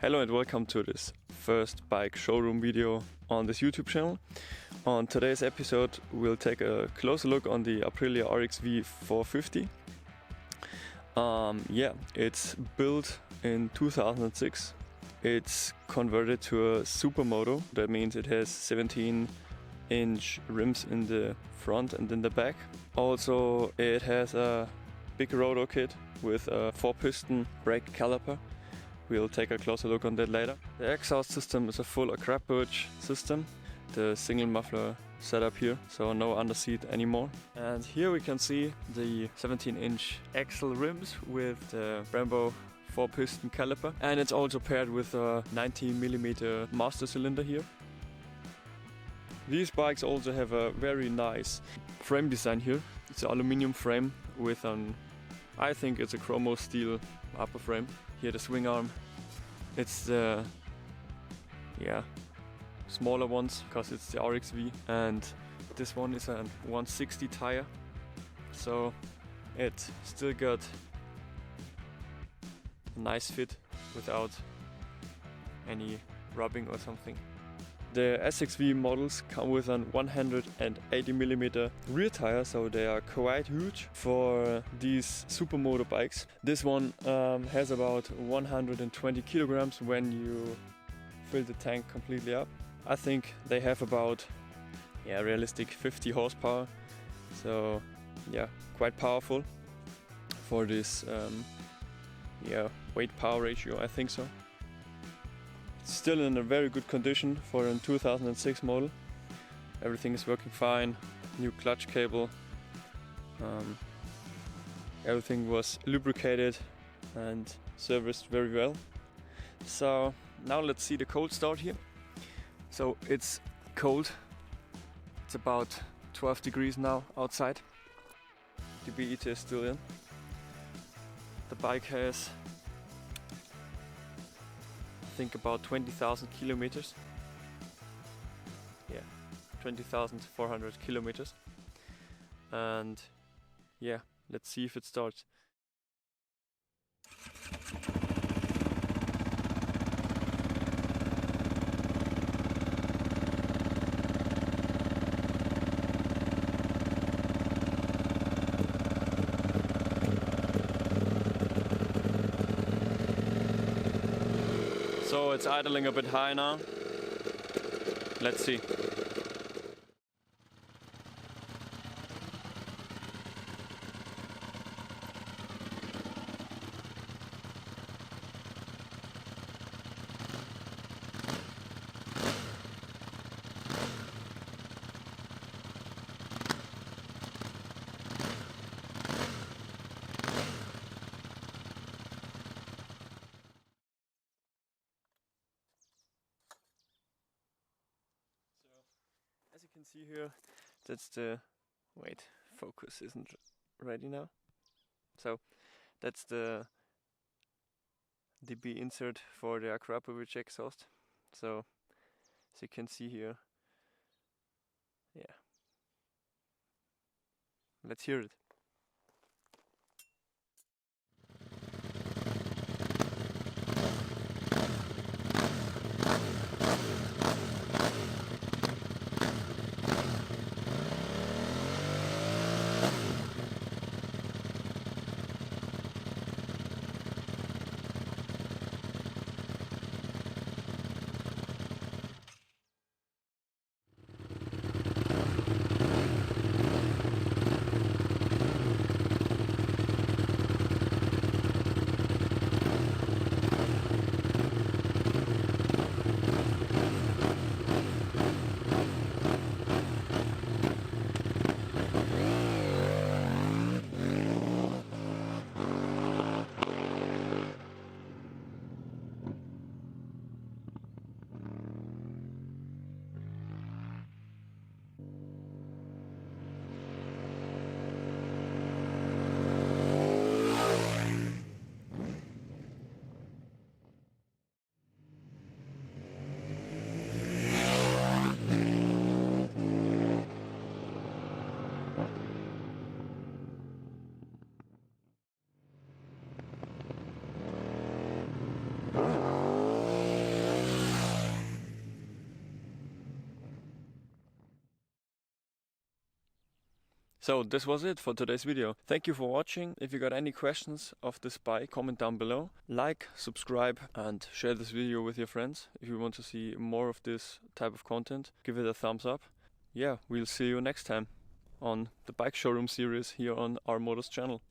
Hello and welcome to this first bike showroom video on this YouTube channel. On today's episode we'll take a closer look on the Aprilia RXV450. It's built in 2006. It's converted to a Supermoto. That means it has 17-inch rims in the front and in the back. Also it has a big rotor kit with a 4-piston brake caliper. We'll take a closer look on that later. The exhaust system is a full Aprilia system. The single muffler setup here, so no underseat anymore. And here we can see the 17-inch axle rims with the Brembo 4-piston caliper. And it's also paired with a 19mm master cylinder here. These bikes also have a very nice frame design here. It's an aluminum frame with I think it's a chromo steel upper frame. Here the swing arm, it's the smaller ones because it's the RXV, and this one is a 160 tire, so it still got a nice fit without any rubbing or something. The RXV models come with a 180mm rear tire, so they are quite huge for these Supermoto bikes. This one has about 120 kilograms when you fill the tank completely up. I think they have about realistic 50 horsepower, so quite powerful for this weight power ratio, I think so. Still in a very good condition for a 2006 model. Everything is working fine. New clutch cable. Everything was lubricated and serviced very well. So now let's see the cold start here. So it's cold. It's about 12 degrees now outside. The BET is still in. The bike has, I think, about 20,000 kilometers. 20,400 kilometers. And let's see if it starts. So it's idling a bit high now. Let's see. As you can see here, that's the, focus isn't ready now. So that's the DB insert for the Aprilia exhaust. So as you can see here, let's hear it. So this was it for today's video. Thank you for watching. If you got any questions of this bike, comment down below. Like, subscribe and share this video with your friends. If you want to see more of this type of content, give it a thumbs up. Yeah, we'll see you next time on the Bike Showroom Series here on our Motors channel.